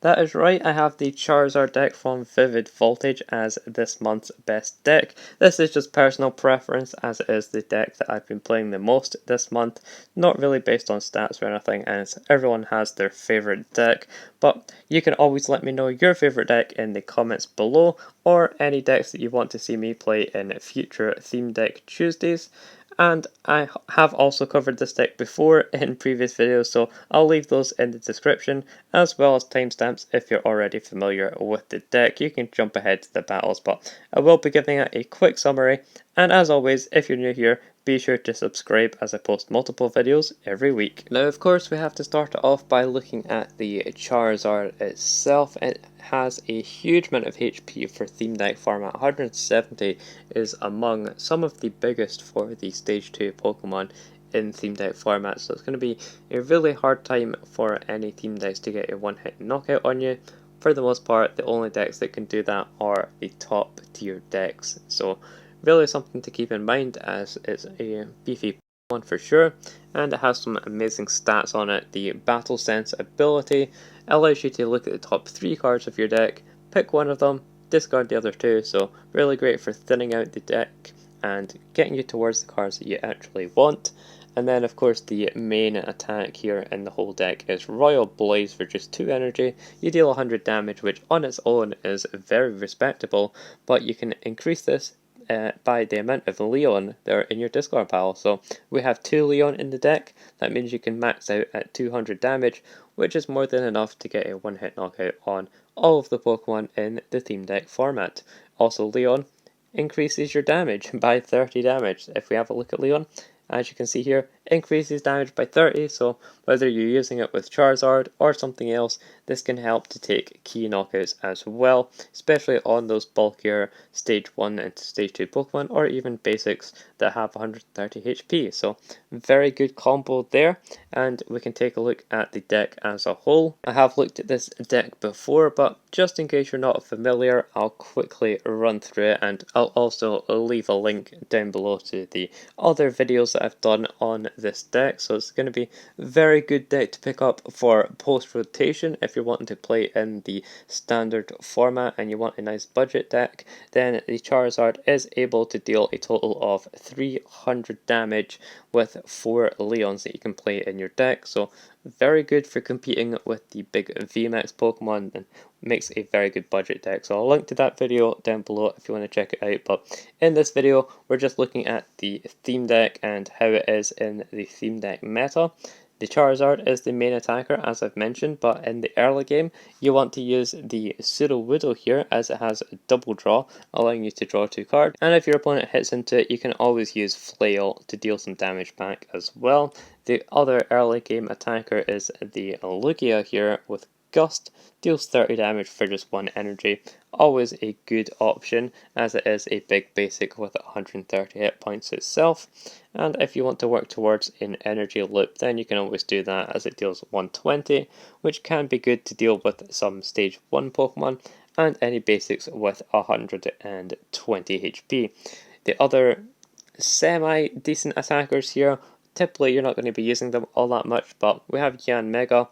That is right, I have the Charizard deck from Vivid Voltage as this month's best deck. This is just personal preference as it is the deck that I've been playing the most this month. Not really based on stats or anything, and everyone has their favourite deck. But you can always let me know your favourite deck in the comments below, or any decks that you want to see me play in future Theme Deck Tuesdays. And I have also covered this deck before in previous videos, so I'll leave those in the description, as well as timestamps if you're already familiar with the deck. You can jump ahead to the battles, but I will be giving it a quick summary, and as always, if you're new here, be sure to subscribe as I post multiple videos every week. Now, of course, we have to start off by looking at the Charizard itself. It has a huge amount of HP for Theme Deck format. 170 is among some of the biggest for the Stage 2 Pokemon in Theme Deck format, so it's going to be a really hard time for any Theme Decks to get a one-hit knockout on you. For the most part, the only decks that can do that are the top tier decks, so really something to keep in mind as it's a beefy one for sure, and it has some amazing stats on it. The Battle Sense ability allows you to look at the top 3 cards of your deck, pick one of them, discard the other 2, so really great for thinning out the deck and getting you towards the cards that you actually want. And then of course the main attack here in the whole deck is Royal Blaze for just 2 energy. You deal 100 damage, which on its own is very respectable, but you can increase this by the amount of Leon that are in your discard pile. So we have 2 Leon in the deck. That means you can max out at 200 damage, which is more than enough to get a one-hit knockout on all of the Pokemon in the Theme Deck format. Also, Leon increases your damage by 30 damage. If we have a look at Leon, as you can see here, increases damage by 30, so whether you're using it with Charizard or something else, this can help to take key knockouts as well, especially on those bulkier Stage 1 and Stage 2 Pokemon, or even basics that have 130 HP, so very good combo there. And we can take a look at the deck as a whole. I have looked at this deck before, but just in case you're not familiar, I'll quickly run through it, and I'll also leave a link down below to the other videos that I've done on this deck. So it's going to be a very good deck to pick up for post-rotation. If you're wanting to play in the standard format and you want a nice budget deck, then the Charizard is able to deal a total of 300 damage with 4 Leons that you can play in your deck. So very good for competing with the big VMAX Pokemon, and makes a very good budget deck. So I'll link to that video down below if you want to check it out. But in this video, we're just looking at the Theme Deck and how it is in the Theme Deck meta. The Charizard is the main attacker, as I've mentioned, but in the early game, you want to use the Sudowoodo here, as it has a double draw, allowing you to draw 2 cards. And if your opponent hits into it, you can always use Flail to deal some damage back as well. The other early game attacker is the Lugia here with Gust, deals 30 damage for just 1 energy. Always a good option, as it is a big basic with 130 hit points itself. And if you want to work towards an energy loop, then you can always do that, as it deals 120, which can be good to deal with some Stage 1 Pokemon and any basics with 120 HP. The other semi-decent attackers here, typically you're not going to be using them all that much, but we have Yanmega,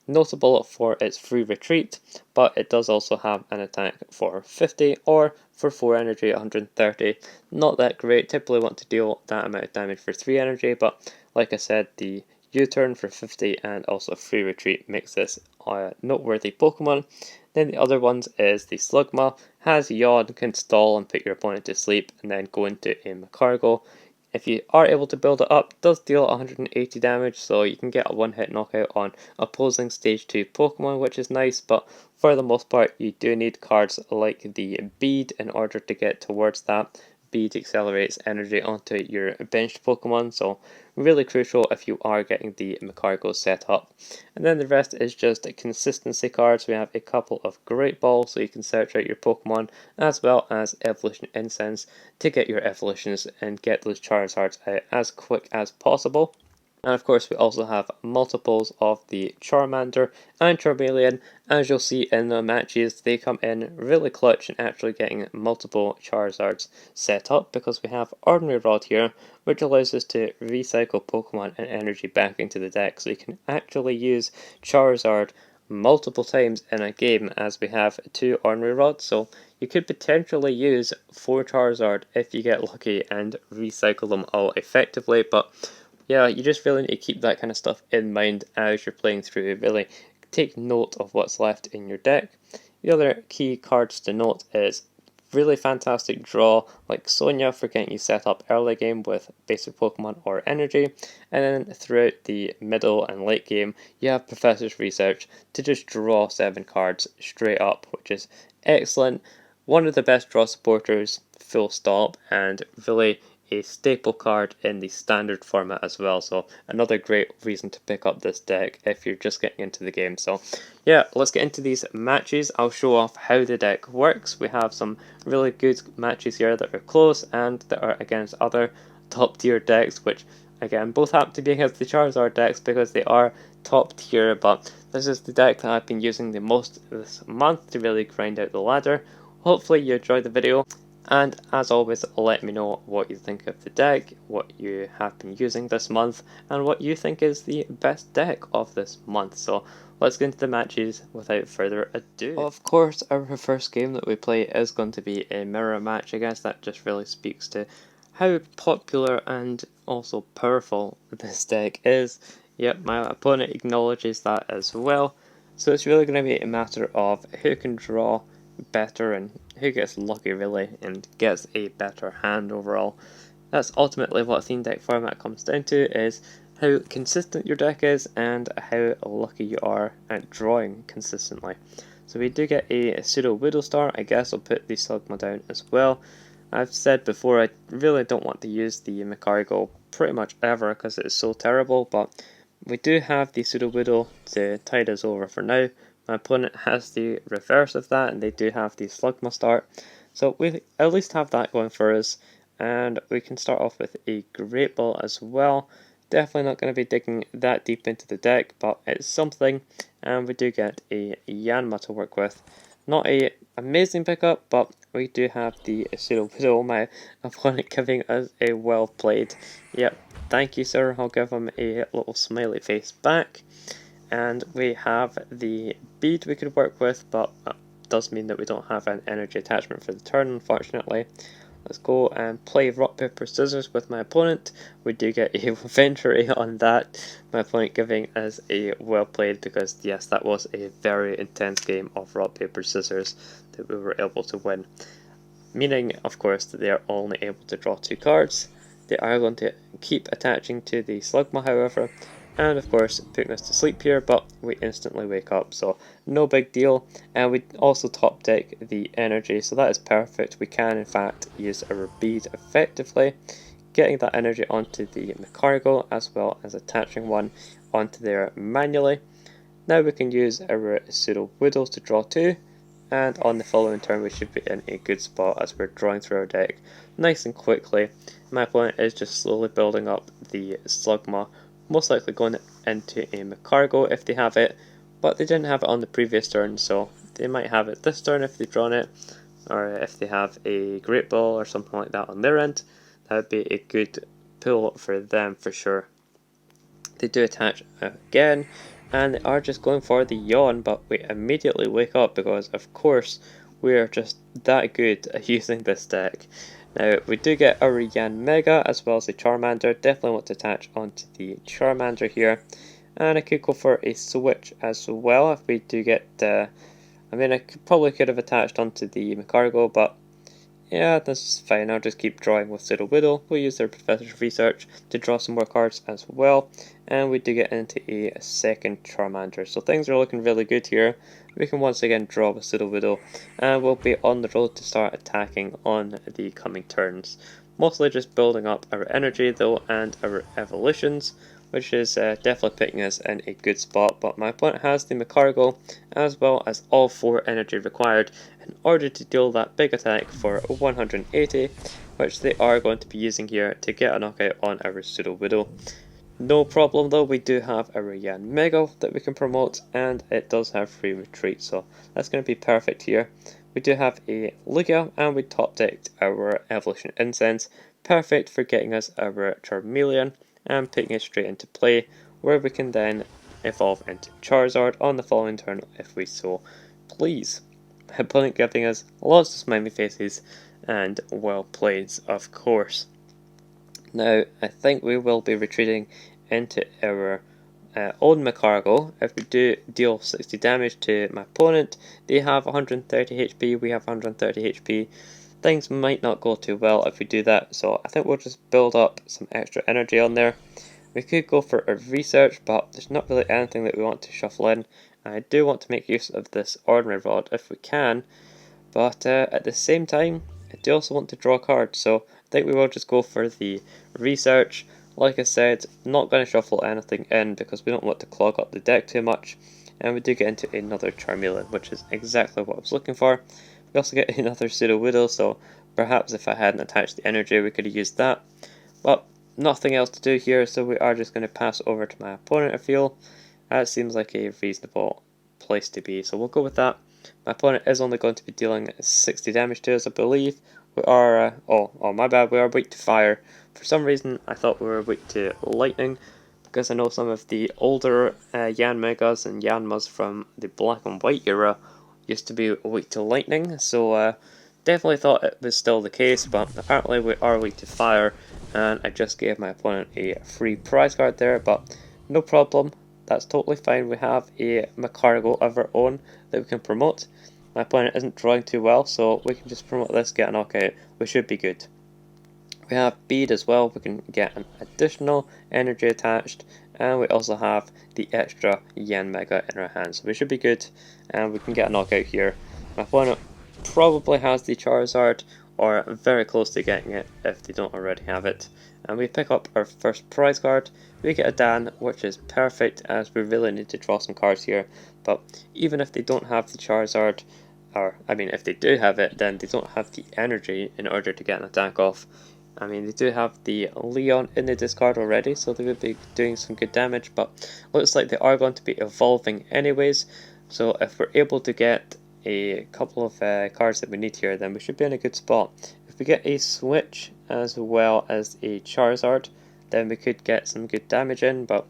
notable for its free retreat, but it does also have an attack for 50 or for 4 energy 130. Not that great, typically want to deal that amount of damage for 3 energy, but like I said, the U-turn for 50 and also free retreat makes this a noteworthy Pokemon. Then the other ones is the Slugma, has Yawn, can stall and put your opponent to sleep and then go into a Magcargo. If you are able to build it up, it does deal 180 damage, so you can get a one-hit knockout on opposing Stage 2 Pokemon, which is nice, but for the most part, you do need cards like the Bead in order to get towards that. Bead accelerates energy onto your benched Pokemon, so really crucial if you are getting the Magcargo set up. And then the rest is just consistency cards. We have a couple of Great Balls, so you can search out your Pokemon, as well as Evolution Incense to get your evolutions and get those Charizards out as quick as possible. And of course, we also have multiples of the Charmander and Charmeleon. As you'll see in the matches, they come in really clutch in actually getting multiple Charizards set up, because we have Ordinary Rod here, which allows us to recycle Pokemon and energy back into the deck. So you can actually use Charizard multiple times in a game, as we have 2 ornery rods, so you could potentially use 4 Charizard if you get lucky and recycle them all effectively. But yeah, you just really need to keep that kind of stuff in mind as you're playing through. Really take note of what's left in your deck. The other key cards to note is really fantastic draw like Sonya for getting you set up early game with basic Pokemon or energy, and then throughout the middle and late game you have Professor's Research to just draw 7 cards straight up, which is excellent. One of the best draw supporters, full stop, and really a staple card in the standard format as well, so another great reason to pick up this deck if you're just getting into the game. So yeah, let's get into these matches. I'll show off how the deck works. We have some really good matches here that are close and that are against other top tier decks, which again both happen to be against the Charizard decks because they are top tier, but this is the deck that I've been using the most this month to really grind out the ladder. Hopefully you enjoyed the video. And as always, let me know what you think of the deck, what you have been using this month, and what you think is the best deck of this month. So let's get into the matches without further ado. Of course, our first game that we play is going to be a mirror match. I guess that just really speaks to how popular and also powerful this deck is. Yep, my opponent acknowledges that as well. So it's really going to be a matter of who can draw better and who gets lucky really and gets a better hand overall. That's ultimately what theme deck format comes down to, is how consistent your deck is and how lucky you are at drawing consistently. So we do get a pseudo Widdlestar. I guess I'll put the Slugma down as well. I've said before I really don't want to use the McCargo pretty much ever because it is so terrible, but we do have the pseudo Widdle to tide us over for now. My opponent has the reverse of that, and they do have the Slugma start. So we at least have that going for us, and we can start off with a Great Ball as well. Definitely not going to be digging that deep into the deck, but it's something, and we do get a Yanma to work with. Not a amazing pickup, but we do have the Pseudo Widow, my opponent giving us a well played. Yep, thank you sir, I'll give him a little smiley face back. And we have the bead we could work with, but that does mean that we don't have an energy attachment for the turn, unfortunately. Let's go and play rock, paper, scissors with my opponent. We do get a victory on that. My opponent giving us a well played, because yes, that was a very intense game of rock, paper, scissors that we were able to win. Meaning, of course, that they are only able to draw 2 cards. They are going to keep attaching to the Slugma, however, and of course putting us to sleep here, but we instantly wake up, so no big deal. And we also top deck the energy, so that is perfect. We can in fact use our bead effectively, getting that energy onto the McCargo as well as attaching one onto there manually. Now we can use our pseudo Widdles to draw 2, and on the following turn we should be in a good spot as we're drawing through our deck nice and quickly. My opponent is just slowly building up the Slugma, most likely going into a McCargo if they have it, but they didn't have it on the previous turn, so they might have it this turn if they've drawn it, or if they have a Great Ball or something like that on their end. That would be a good pull for them for sure. They do attach again, and they are just going for the yawn, but we immediately wake up because of course we are just that good at using this deck. Now we do get our Yanmega as well as the Charmander. Definitely want to attach onto the Charmander here, and I could go for a switch as well if we do get I mean I probably could have attached onto the McCargo, but yeah, this is fine. I'll just keep drawing with Pseudo Widdle. We'll use their Professor's Research to draw some more cards as well. And we do get into a second Charmander. So things are looking really good here. We can once again draw with Pseudo Widdle, and we'll be on the road to start attacking on the coming turns. Mostly just building up our energy though and our evolutions, which is definitely putting us in a good spot. But my opponent has the McCargo as well as all 4 energy required in order to deal that big attack for 180, which they are going to be using here to get a knockout on our Pseudo Widow. No problem though, we do have our Yanmega that we can promote, and it does have free retreat, so that's going to be perfect here. We do have a Lugia, and we top decked our Evolution Incense, perfect for getting us our Charmeleon and putting it straight into play, where we can then evolve into Charizard on the following turn if we so please. My opponent giving us lots of smiley faces and well played, of course. Now, I think we will be retreating into our own Macargo. If we do deal 60 damage to my opponent, they have 130 HP, we have 130 HP. Things might not go too well if we do that, so I think we'll just build up some extra energy on there. We could go for a research, but there's not really anything that we want to shuffle in. I do want to make use of this ordinary rod if we can, but at the same time, I do also want to draw cards, so I think we will just go for the research. Like I said, not going to shuffle anything in because we don't want to clog up the deck too much. And we do get into another Charmeleon, which is exactly what I was looking for. We also get another Pseudo-Widow, so perhaps if I hadn't attached the energy we could have used that. But nothing else to do here, so we are just going to pass over to my opponent, I feel. That seems like a reasonable place to be, so we'll go with that. My opponent is only going to be dealing 60 damage to us, I believe. We are, oh my bad, we are weak to fire. For some reason, I thought we were weak to lightning, because I know some of the older Yanmegas and Yanmas from the black and white era used to be weak to lightning, so definitely thought it was still the case, but apparently we are weak to fire, and I just gave my opponent a free prize card there, but no problem. That's totally fine. We have a Macargo of our own that we can promote. My opponent isn't drawing too well, so we can just promote this, get a knockout. We should be good. We have Bead as well. We can get an additional energy attached, and we also have the extra Yanmega in our hands. So we should be good, and we can get a knockout here. My opponent probably has the Charizard, or very close to getting it if they don't already have it. And we pick up our first prize card. We get a Dan, which is perfect as we really need to draw some cards here. But even if they don't have the Charizard, or I mean if they do have it, then they don't have the energy in order to get an attack off. I mean, they do have the Leon in the discard already, so they would be doing some good damage, but looks like they are going to be evolving anyways. So if we're able to get a couple of cards that we need here, then we should be in a good spot. If we get a switch as well as a Charizard, then we could get some good damage in, but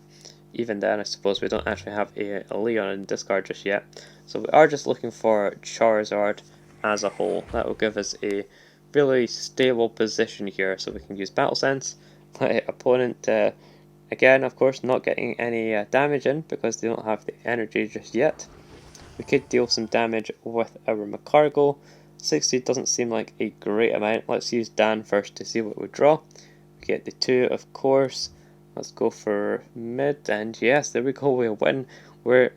even then I suppose we don't actually have a Leon in discard just yet. So we are just looking for Charizard as a whole. That will give us a really stable position here, so we can use Battle Sense. My opponent, again of course, not getting any damage in because they don't have the energy just yet. We could deal some damage with our Macargo. 60 doesn't seem like a great amount. Let's use Dan first to see what we draw. We get the 2, of course. Let's go for mid, and yes, there we go, we win. We're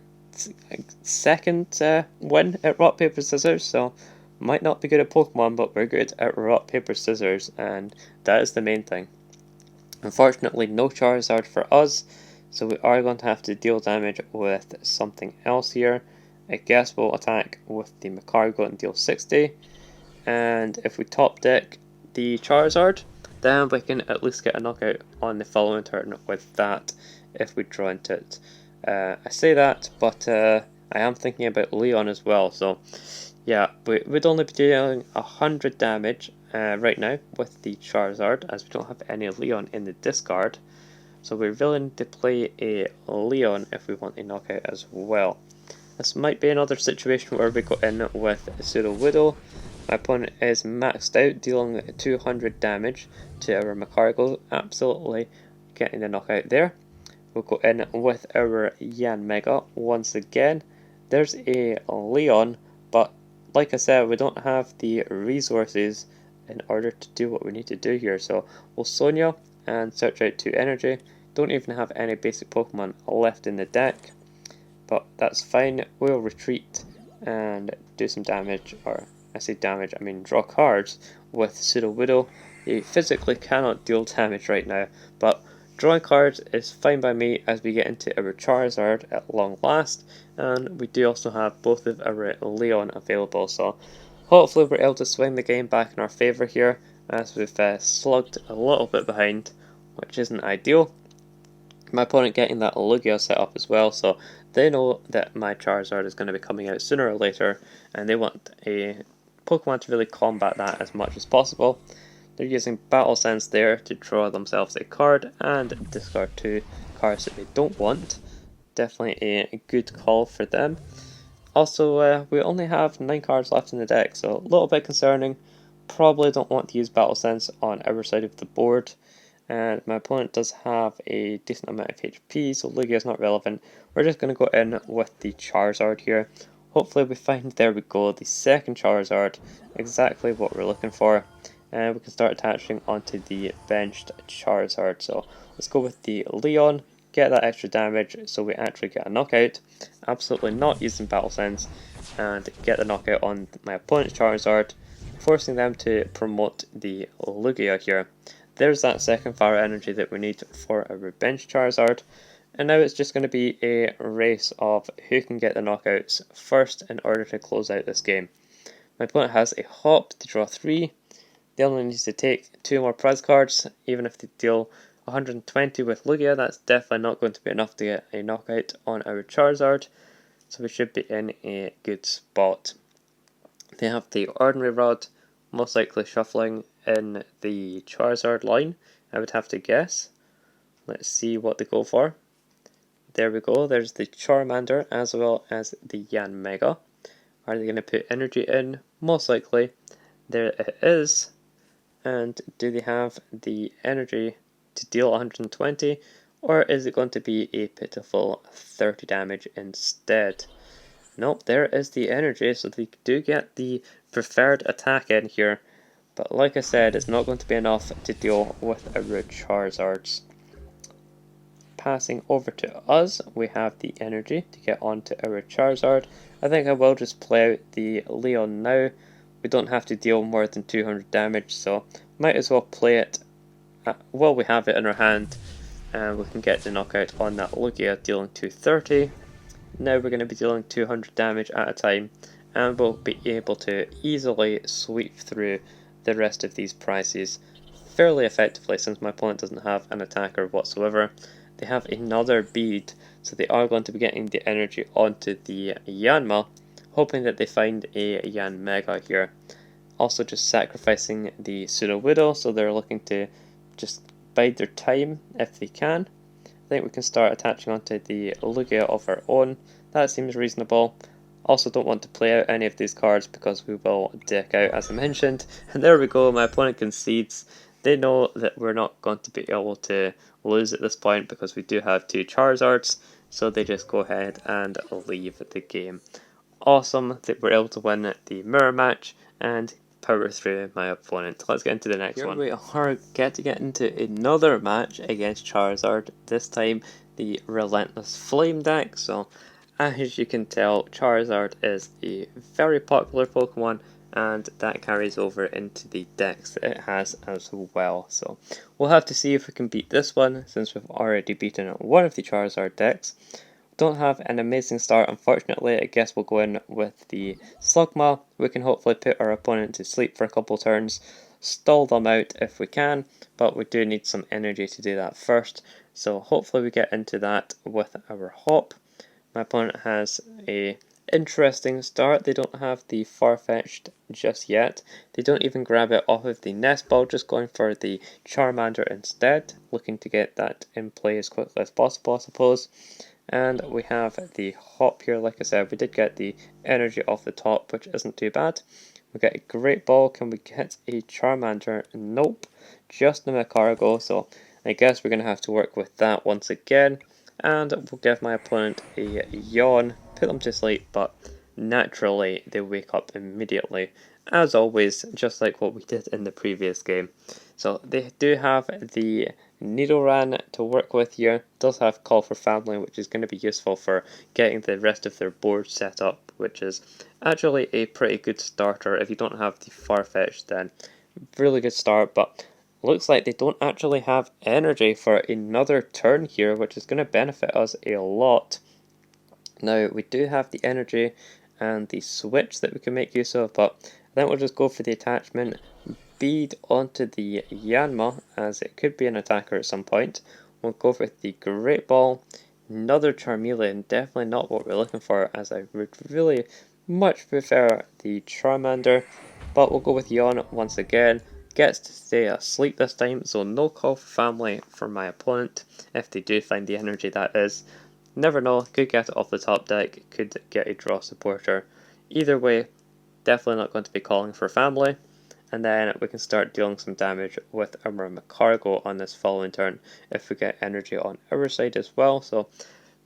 second win at rock, paper, scissors, so might not be good at Pokemon, but we're good at rock, paper, scissors, and that is the main thing. Unfortunately, no Charizard for us, so we are going to have to deal damage with something else here. I guess we'll attack with the Macargo and deal 60, and if we top deck the Charizard, then we can at least get a knockout on the following turn with that if we draw into it. I say that, but I am thinking about Leon as well, so yeah, we'd only be dealing 100 damage right now with the Charizard, as we don't have any Leon in the discard, so we're willing to play a Leon if we want a knockout as well. This might be another situation where we go in with Pseudo-Widow. My opponent is maxed out, dealing 200 damage to our Macargo, absolutely getting the knockout there. We'll go in with our Yanmega once again. There's a Leon, but like I said, we don't have the resources in order to do what we need to do here. So we'll Sonia and search out 2 energy. Don't even have any basic Pokemon left in the deck, but that's fine. We'll retreat and do some damage, or I say damage, I mean draw cards with Pseudo-Widow. He physically cannot deal damage right now, but drawing cards is fine by me as we get into our Charizard at long last, and we do also have both of our Leon available, so hopefully we're able to swing the game back in our favour here, as we've slugged a little bit behind, which isn't ideal. My opponent getting that Lugia set up as well, so they know that my Charizard is going to be coming out sooner or later, and they want a Pokemon to really combat that as much as possible. They're using Battle Sense there to draw themselves a card and discard 2 cards that they don't want Definitely a good call for them. Also, we only have 9 cards left in the deck, so a little bit concerning. Probably don't want to use Battle Sense on our side of the board. And my opponent does have a decent amount of HP, so Lugia is not relevant. We're just going to go in with the Charizard here. Hopefully we find, there we go, the second Charizard, exactly what we're looking for. And we can start attaching onto the benched Charizard. So let's go with the Leon, get that extra damage so we actually get a knockout. Absolutely not using Battle Sense, and get the knockout on my opponent's Charizard, forcing them to promote the Lugia here. There's that second fire energy that we need for our bench Charizard. And now it's just going to be a race of who can get the knockouts first in order to close out this game. My opponent has a hop to draw 3. They only need to take 2 more prize cards. Even if they deal 120 with Lugia, that's definitely not going to be enough to get a knockout on our Charizard. So we should be in a good spot. They have the Ordinary Rod, most likely shuffling in the Charizard line, I would have to guess. Let's see what they go for. There we go, there's the Charmander as well as the Yanmega. Are they going to put energy in? Most likely. There it is. And do they have the energy to deal 120? Or is it going to be a pitiful 30 damage instead? Nope, there is the energy, so they do get the preferred attack in here. But like I said, it's not going to be enough to deal with our Charizards. Passing over to us, we have the energy to get onto our Charizard. I think I will just play out the Leon now. We don't have to deal more than 200 damage, so might as well play it while we have it in our hand. And we can get the knockout on that Lugia, dealing 230. Now we're going to be dealing 200 damage at a time, and we'll be able to easily sweep through the rest of these prizes fairly effectively, since my opponent doesn't have an attacker whatsoever. They have another bead, so they are going to be getting the energy onto the Yanma, hoping that they find a Yanmega here. Also just sacrificing the Sudowoodo, so they're looking to just bide their time if they can. I think we can start attaching onto the Lugia of our own. That seems reasonable. Also don't want to play out any of these cards because we will deck out, as I mentioned. And there we go, my opponent concedes. They know that we're not going to be able to lose at this point because we do have 2 Charizards, so they just go ahead and leave the game. Awesome that we're able to win the mirror match and power through my opponent. Let's get into the next one. Here we are, get into another match against Charizard, this time the Relentless Flame deck. So as you can tell, Charizard is a very popular Pokemon, and that carries over into the decks that it has as well. So we'll have to see if we can beat this one, since we've already beaten one of the Charizard decks. Don't have an amazing start, unfortunately. I guess we'll go in with the Slugma. We can hopefully put our opponent to sleep for a couple turns, stall them out if we can, but we do need some energy to do that first. So hopefully we get into that with our Hop. My opponent has a interesting start. They don't have the Farfetch'd just yet. They don't even grab it off of the Nest Ball, just going for the Charmander instead, looking to get that in play as quickly as possible, I suppose. And we have the Hop here. Like I said, we did get the energy off the top, which isn't too bad. We get a Great Ball. Can we get a Charmander? Nope, just the Magcargo. So I guess we're going to have to work with that once again. And we'll give my opponent a Yawn, put them to sleep, but naturally they wake up immediately, as always, just like what we did in the previous game. So they do have the Nidoran to work with here. It does have Call for Family, which is going to be useful for getting the rest of their board set up, which is actually a pretty good starter. If you don't have the Farfetch, then really good start, but looks like they don't actually have energy for another turn here, which is going to benefit us a lot. Now, we do have the energy and the switch that we can make use of, but I think we'll just go for the attachment bead onto the Yanma, as it could be an attacker at some point. We'll go with the Great Ball, another Charmeleon, definitely not what we're looking for, as I would really much prefer the Charmander, but we'll go with Yawn once again. Gets to stay asleep this time, so no Call for Family for my opponent, if they do find the energy, that is. never know, could get it off the top deck, could get a draw supporter. Either way, definitely not going to be calling for family. And then we can start dealing some damage with our Macargo on this following turn if we get energy on our side as well. So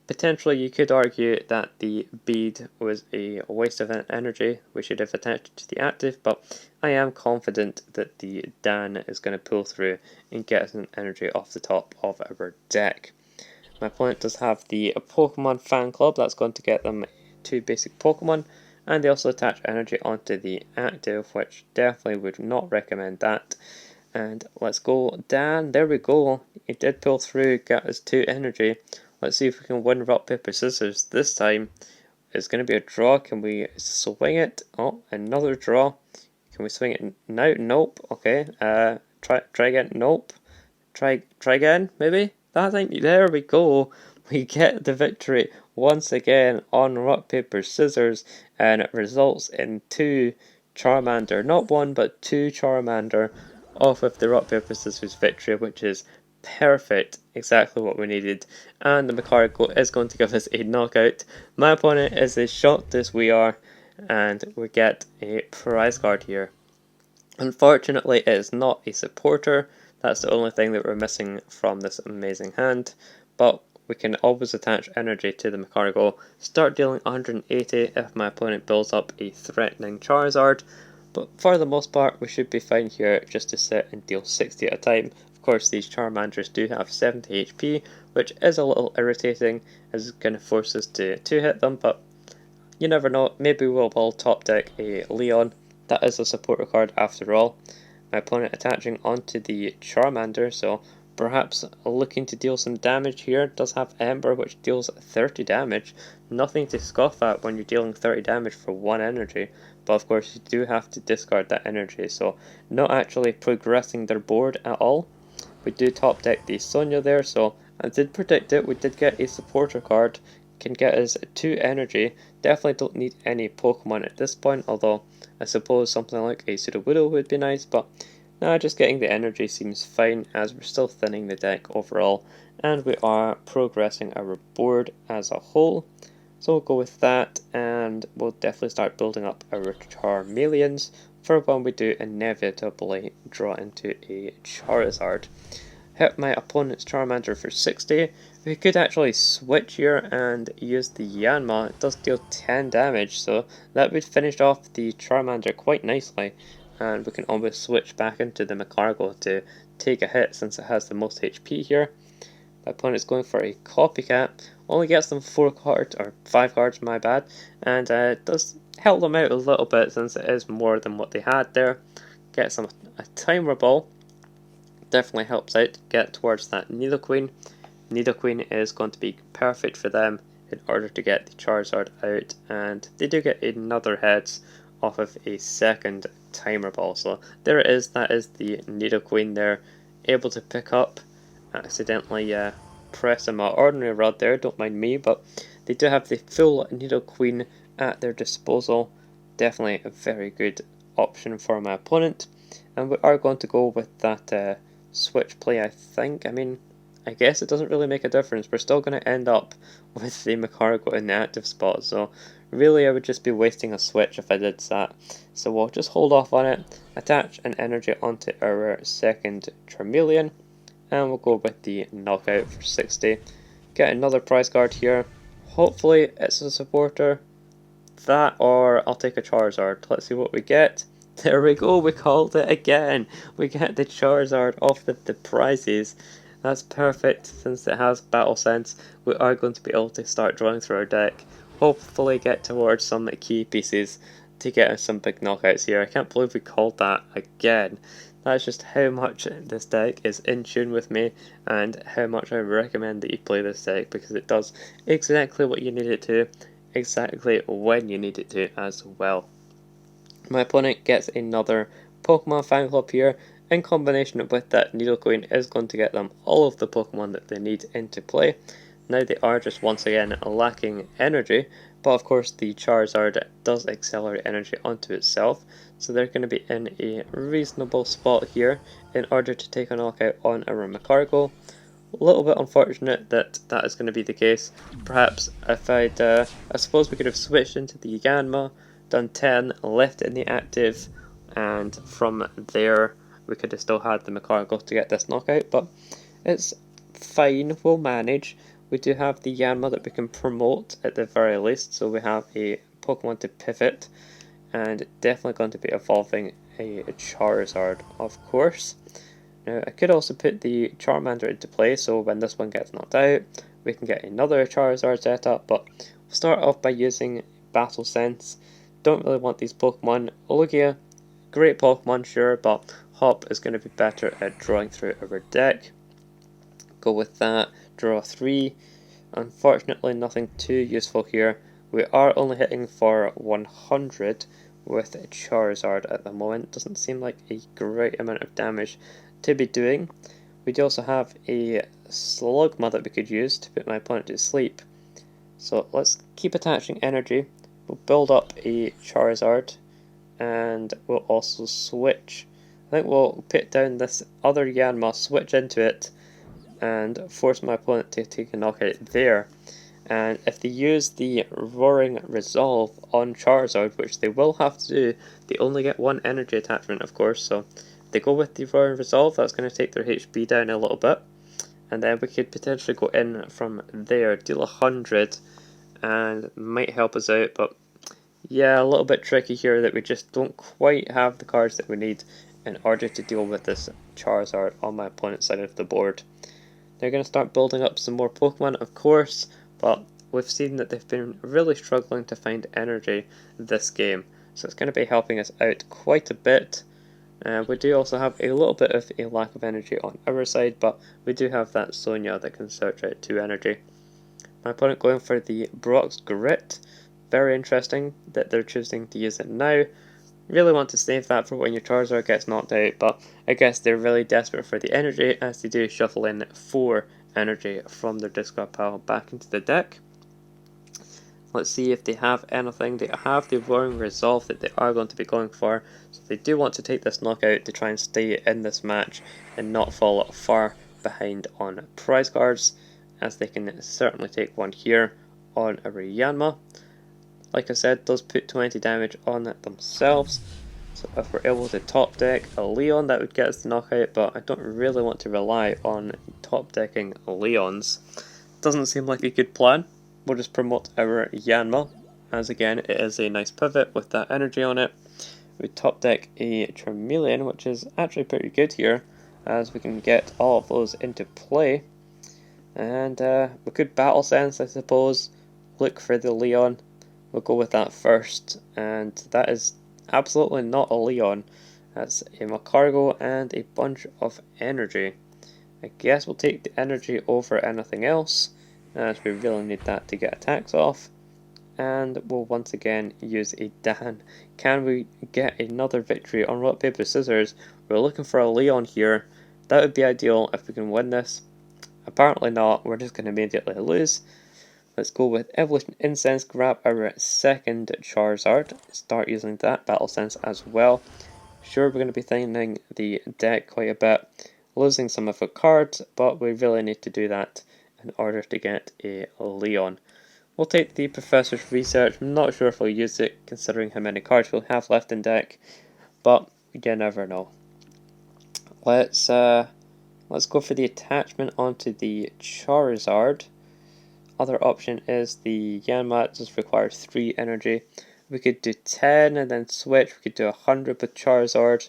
potentially you could argue that the bead was a waste of energy. We should have attached it to the active, but I am confident that the Dan is going to pull through and get some energy off the top of our deck. My opponent does have the Pokemon Fan Club. That's going to get them 2 basic Pokemon. And they also attach energy onto the active, which definitely would not recommend that. And let's go, Dan. There we go. He did pull through, got us 2 energy. Let's see if we can win rock, paper, scissors this time. It's going to be a draw. Can we swing it? Oh, another draw. Can we swing it now? Nope. Okay. Try again. Nope. Try again, maybe? That time. There we go. We get the victory once again on rock, paper, scissors, and it results in 2 Charmander, not 1 but 2 Charmander off of the rock, paper, scissors victory, which is perfect, exactly what we needed. And the Macargo is going to give us a knockout. My opponent is as shocked as we are, and we get a prize card here. Unfortunately, it is not a supporter. That's the only thing that we're missing from this amazing hand, but we can always attach energy to the Macargo, start dealing 180 if my opponent builds up a threatening Charizard, but for the most part we should be fine here just to sit and deal 60 at a time. Of course, these Charmanders do have 70 HP, which is a little irritating as it's going to force us to hit them, but you never know, maybe we'll top deck a Leon. That is a supporter card after all. My opponent attaching onto the Charmander, so perhaps looking to deal some damage here. Does have Ember, which deals 30 damage. Nothing to scoff at when you're dealing 30 damage for 1 energy. But of course you do have to discard that energy, so not actually progressing their board at all. We do top deck the Sonya there, so I did predict it. We did get a supporter card. Can get us 2 energy. Definitely don't need any Pokemon at this point, although I suppose something like a Sudowoodo would be nice, but nah, just getting the energy seems fine as we're still thinning the deck overall, and we are progressing our board as a whole. So we'll go with that, and we'll definitely start building up our Charmeleons for when we do inevitably draw into a Charizard. Hit my opponent's Charmander for 60. We could actually switch here and use the Yanma. It does deal 10 damage, so that would finish off the Charmander quite nicely. And we can always switch back into the Macargo to take a hit since it has the most HP here. My opponent's going for a Copycat. Only gets them 4 cards, or 5 cards, my bad. And it does help them out a little bit since it is more than what they had there. Gets them a Timer Ball. Definitely helps out get towards that Nidoqueen. Nidoqueen is going to be perfect for them in order to get the Charizard out, and they do get another heads off of a second Timer Ball. So there it is, that is the Nidoqueen there, able to pick up. Accidentally pressing my ordinary rod there, don't mind me, but they do have the full Nidoqueen at their disposal. Definitely a very good option for my opponent, and we are going to go with that switch play, I think. I mean, I guess it doesn't really make a difference. We're still going to end up with the Macargo in the active spot, so really I would just be wasting a switch if I did that. So we'll just hold off on it, attach an energy onto our second Charmeleon, and we'll go with the knockout for 60. Get another prize card here. Hopefully it's a supporter. That, or I'll take a Charizard. Let's see what we get. There we go, we called it again. We get the Charizard off the prizes. That's perfect, since it has Battle Sense. We are going to be able to start drawing through our deck. Hopefully get towards some key pieces to get us some big knockouts here. I can't believe we called that again. That's just how much this deck is in tune with me, and how much I recommend that you play this deck, because it does exactly what you need it to, exactly when you need it to as well. My opponent gets another Pokemon Fan Club here. In combination with that, Nidoqueen is going to get them all of the Pokemon that they need into play. Now they are just once again lacking energy, but of course the Charizard does accelerate energy onto itself, so they're going to be in a reasonable spot here in order to take a knockout on our Macargo. A little bit unfortunate that that is going to be the case. Perhaps if I suppose we could have switched into the Yanma, done 10, left it in the active, and from there we could have still had the McCargo to get this knockout, but it's fine, we'll manage. We do have the Yanma that we can promote at the very least, so we have a Pokemon to pivot, and definitely going to be evolving a Charizard, of course. Now, I could also put the Charmander into play, so when this one gets knocked out, we can get another Charizard set up, but we'll start off by using Battle Sense. Don't really want these Pokemon. Lugia, great Pokemon, sure, but Hop is going to be better at drawing through our deck. Go with that, draw 3. Unfortunately, nothing too useful here. We are only hitting for 100 with Charizard at the moment. Doesn't seem like a great amount of damage to be doing. We do also have a Slugma that we could use to put my opponent to sleep. So let's keep attaching energy. We'll build up a Charizard, and we'll also switch. I think we'll put down this other Yanma, switch into it, and force my opponent to take a knockout there. And if they use the Roaring Resolve on Charizard, which they will have to do, they only get one energy attachment, of course, so if they go with the Roaring Resolve, that's going to take their HP down a little bit, and then we could potentially go in from there, deal 100, and might help us out, but yeah, a little bit tricky here that we just don't quite have the cards that we need in order to deal with this Charizard on my opponent's side of the board. They're going to start building up some more Pokemon, of course, but we've seen that they've been really struggling to find energy this game, so it's going to be helping us out quite a bit. We do also have a little bit of a lack of energy on our side, but we do have that Sonia that can search out 2 energy. My opponent going for the Brock's Grit. Very interesting that they're choosing to use it now. Really want to save that for when your Charizard gets knocked out, but I guess they're really desperate for the energy as they do shuffle in 4 energy from their discard pile back into the deck. Let's see if they have anything. They have the Roaring Resolve that they are going to be going for, so they do want to take this knockout to try and stay in this match and not fall far behind on prize cards, as they can certainly take one here on a Yanma. Like I said, does put 20 damage on it themselves, so if we're able to top deck a Leon, that would get us the knockout, but I don't really want to rely on top decking Leons. Doesn't seem like a good plan. We'll just promote our Yanma, as again it is a nice pivot with that energy on it. We top deck a Charmeleon, which is actually pretty good here, as we can get all of those into play. And we could Battle Sense, I suppose, look for the Leon. We'll go with that first, and that is absolutely not a Leon. That's a Macargo and a bunch of energy. I guess we'll take the energy over anything else, as we really need that to get attacks off. And we'll once again use a Dan. Can we get another victory on rock, paper, scissors? We're looking for a Leon here. That would be ideal if we can win this. Apparently not, we're just going to immediately lose. Let's go with Evolution Incense, grab our second Charizard, start using that Battle Sense as well. Sure, we're going to be thinning the deck quite a bit, losing some of our cards, but we really need to do that in order to get a Leon. We'll take the Professor's Research. I'm not sure if we'll use it considering how many cards we'll have left in deck, but you never know. Let's go for the attachment onto the Charizard. Other option is the Yanma, just requires 3 energy. We could do 10 and then switch. We could do 100 with Charizard.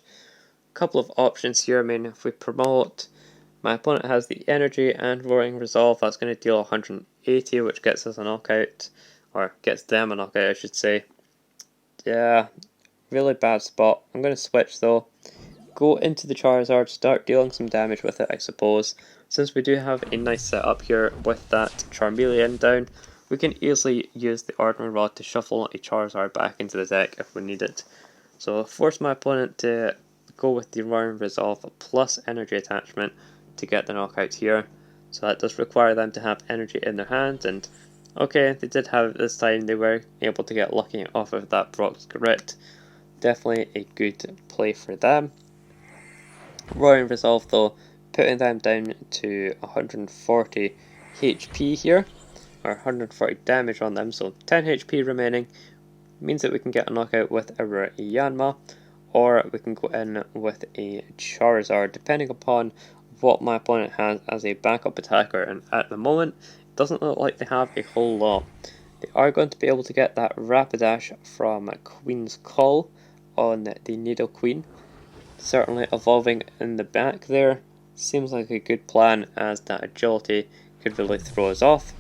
A couple of options here. I mean, if we promote, my opponent has the energy and Roaring Resolve. That's going to deal 180, which gets us a knockout, or gets them a knockout, I should say. Yeah, really bad spot. I'm going to switch though. Go into the Charizard, start dealing some damage with it, I suppose. Since we do have a nice setup here with that Charmeleon down, we can easily use the Ordinary Rod to shuffle a Charizard back into the deck if we need it. So I'll force my opponent to go with the Roaring Resolve plus energy attachment to get the knockout here. So that does require them to have energy in their hand, and okay, they did have it this time. They were able to get lucky off of that Brock's Grit. Definitely a good play for them. Roaring Resolve though putting them down to 140 HP here, or 140 damage on them, so 10 HP remaining, means that we can get a knockout with our Yanma, or we can go in with a Charizard, depending upon what my opponent has as a backup attacker, and at the moment, it doesn't look like they have a whole lot. They are going to be able to get that Rapidash from Queen's Call on the Nidoqueen. Certainly evolving in the back there seems like a good plan, as that agility could really throw us off.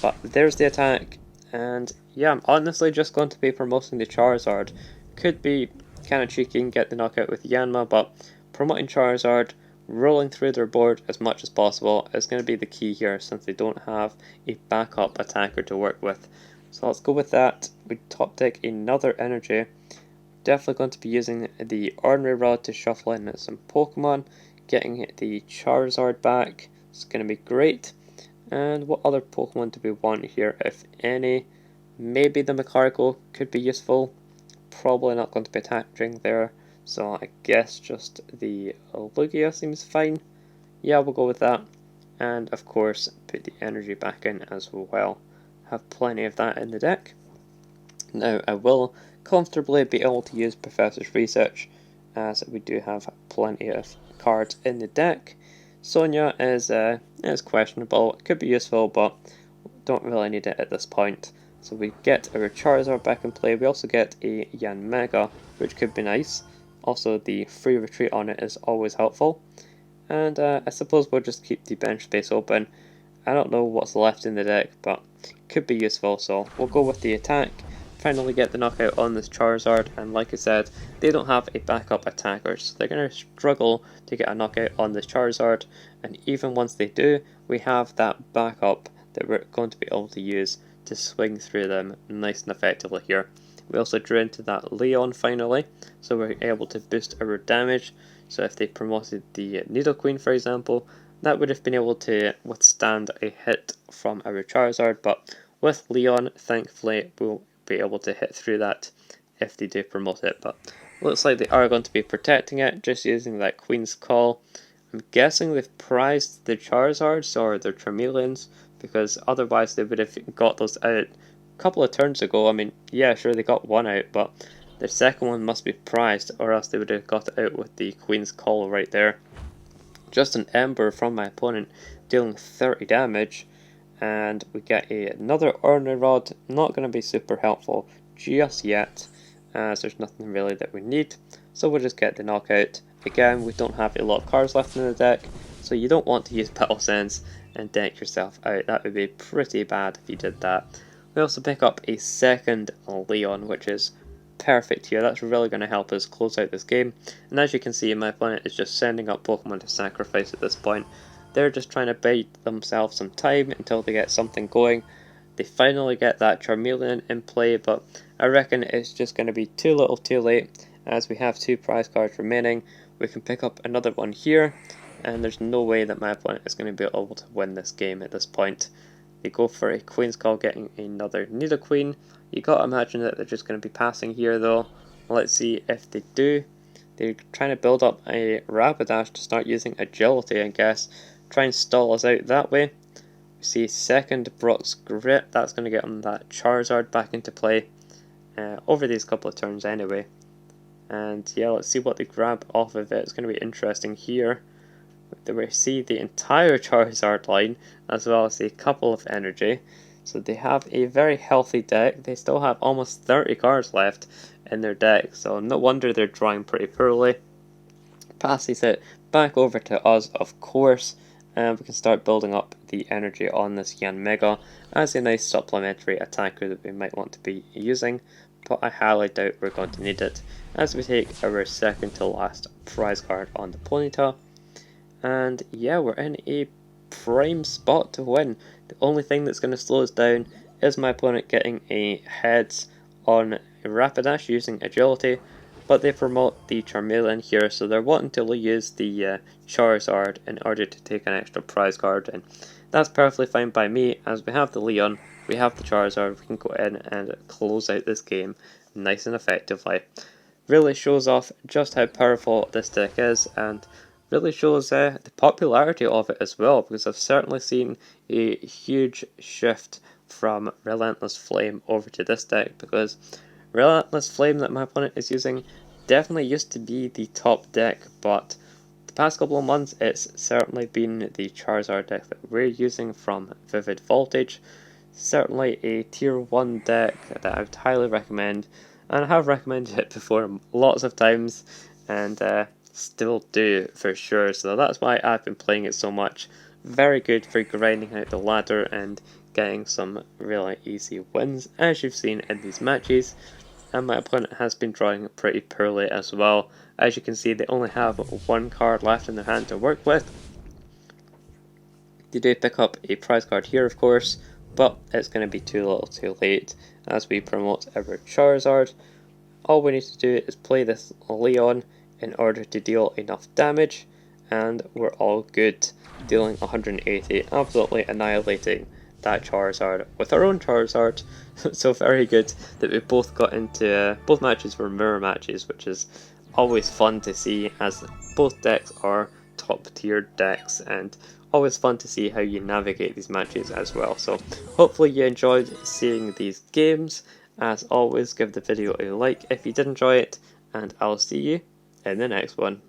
But there's the attack, and yeah, I'm honestly just going to be promoting the Charizard. Could be kind of cheeky and get the knockout with Yanma, but promoting Charizard, rolling through their board as much as possible is going to be the key here, since they don't have a backup attacker to work with. So let's go with that. We top deck another energy. Definitely going to be using the Ordinary Rod to shuffle in some Pokemon. Getting the Charizard back is going to be great. And what other Pokemon do we want here, if any? Maybe the Macargo could be useful. Probably not going to be attaching there, so I guess just the Lugia seems fine. Yeah, we'll go with that. And of course, put the energy back in as well. Have plenty of that in the deck. Now I will comfortably be able to use Professor's Research, as we do have plenty of cards in the deck. Sonia is questionable, it could be useful, but don't really need it at this point. So we get our Charizard back in play. We also get a Yanmega, which could be nice. Also, the free retreat on it is always helpful. And I suppose we'll just keep the bench space open. I don't know what's left in the deck, but could be useful, so we'll go with the attack. Finally get the knockout on this Charizard, and like I said, they don't have a backup attacker, so they're going to struggle to get a knockout on this Charizard, and even once they do, we have that backup that we're going to be able to use to swing through them nice and effectively here. We also drew into that Leon finally, so we're able to boost our damage. So if they promoted the Nidoqueen, for example, that would have been able to withstand a hit from our Charizard, but with Leon, thankfully, we'll be able to hit through that if they do promote it. But looks like they are going to be protecting it, just using that Queen's Call. I'm guessing they've prized the Charizards or their Charmeleons, because otherwise they would have got those out a couple of turns ago. I mean, yeah, sure, they got one out, but the second one must be prized, or else they would have got it out with the Queen's Call right there. Just an Ember from my opponent, dealing 30 damage, and we get another Ordinary Rod. Not going to be super helpful just yet, as there's nothing really that we need, so we'll just get the knockout. Again, we don't have a lot of cards left in the deck, so you don't want to use Battle Sense and deck yourself out. That would be pretty bad if you did that. We also pick up a second Leon, which is perfect here. That's really going to help us close out this game. And as you can see, my opponent is just sending up Pokemon to sacrifice at this point. They're just trying to bide themselves some time until they get something going. They finally get that Charmeleon in play, but I reckon it's just going to be too little too late, as we have 2 prize cards remaining. We can pick up another one here, and there's no way that my opponent is going to be able to win this game at this point. They go for a Queen's Call, getting another Nidoqueen. You gotta imagine that they're just going to be passing here though. Let's see if they do. They're trying to build up a Rapidash to start using agility, I guess. Try and stall us out that way. We see second Brock's Grip. That's going to get on that Charizard back into play over these couple of turns anyway. And yeah, let's see what they grab off of it. It's going to be interesting here. We see the entire Charizard line, as well as a couple of energy. So they have a very healthy deck. They still have almost 30 cards left in their deck, so no wonder they're drawing pretty poorly. Passes it back over to us, of course, and we can start building up the energy on this Yanmega as a nice supplementary attacker that we might want to be using, but I highly doubt we're going to need it, as we take our second to last prize card on the Ponyta. And yeah, we're in a prime spot to win. The only thing that's going to slow us down is my opponent getting a heads on a Rapidash using agility, but they promote the Charmeleon here, so they're wanting to use the Charizard in order to take an extra prize card, and that's perfectly fine by me, as we have the Leon, we have the Charizard, we can go in and close out this game nice and effectively. Really shows off just how powerful this deck is, and really shows the popularity of it as well, because I've certainly seen a huge shift from Relentless Flame over to this deck, because Relentless Flame that my opponent is using definitely used to be the top deck, but the past couple of months it's certainly been the Charizard deck that we're using from Vivid Voltage. Certainly a tier 1 deck that I would highly recommend, and I have recommended it before lots of times, and still do for sure, so that's why I've been playing it so much. Very good for grinding out the ladder and getting some really easy wins, as you've seen in these matches. And my opponent has been drawing pretty poorly as well. As you can see, they only have one card left in their hand to work with. They do pick up a prize card here, of course, but it's going to be too little too late as we promote our Charizard. All we need to do is play this Leon in order to deal enough damage, and we're all good, dealing 180, absolutely annihilating that Charizard with our own Charizard. So very good that we both got into, both matches were mirror matches, which is always fun to see, as both decks are top tier decks, and always fun to see how you navigate these matches as well. So hopefully you enjoyed seeing these games. As always, give the video a like if you did enjoy it, and I'll see you in the next one.